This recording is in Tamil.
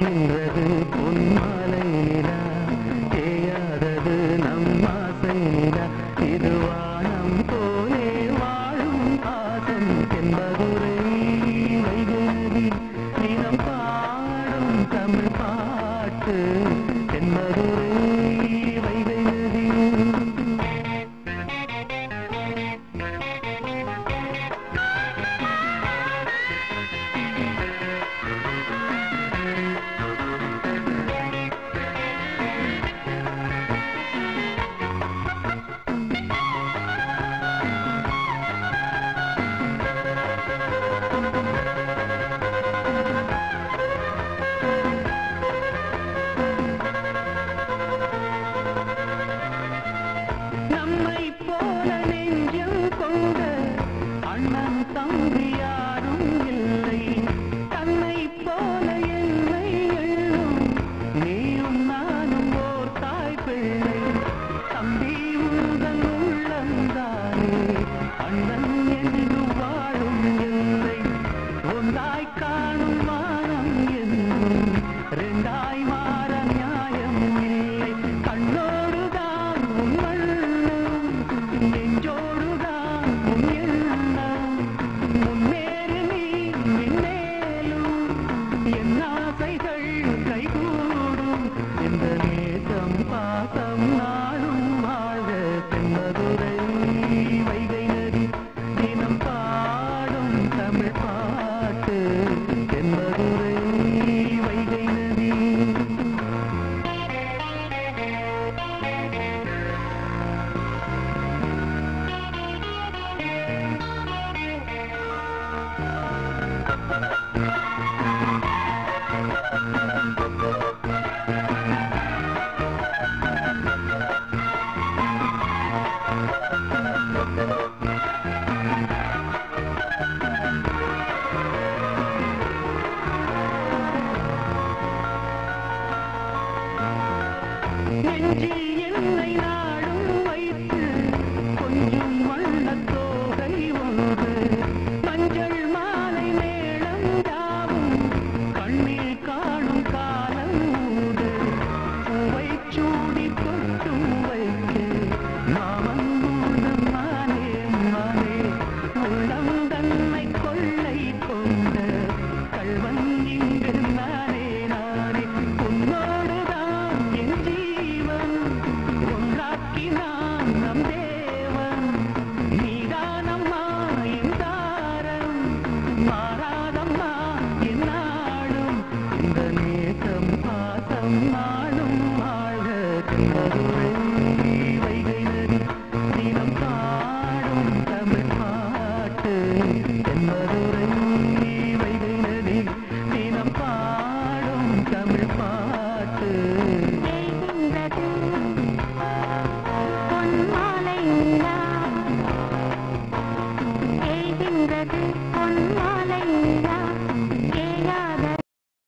தேய்கின்றது பொன்மாலை நிலா, தேயாதது நம் ஆசை நிலா, இது வானம் போலே வாழும் பாசம் என்பதுரை வைகநதி தினம் பாடும் தமிழ் பாட்டு என்பதுரை வைகநதி. நம்மை போல நெஞ்சில் கொண்ட அண்ணன் தம்பி யாரும் இல்லை, தன்னை போல என்னை எண்ணும் நீயும் நானும் ஓர் தாய் பிள்ளை. தம்பி உந்தன் உள்ளந்தானே அண்ணன் என்று வாழும் எல்லை, ஒன்றாய் காணும் வானம் என்றும் ரெண்டாய் மாற நியாயம் இல்லை. கண்ணோடுதான் உன் வண்ணம், நெஞ்சோடுதான் உன் எண்ணம், முன்னேறு நீ மின்னேலும் என் ஆசைகள்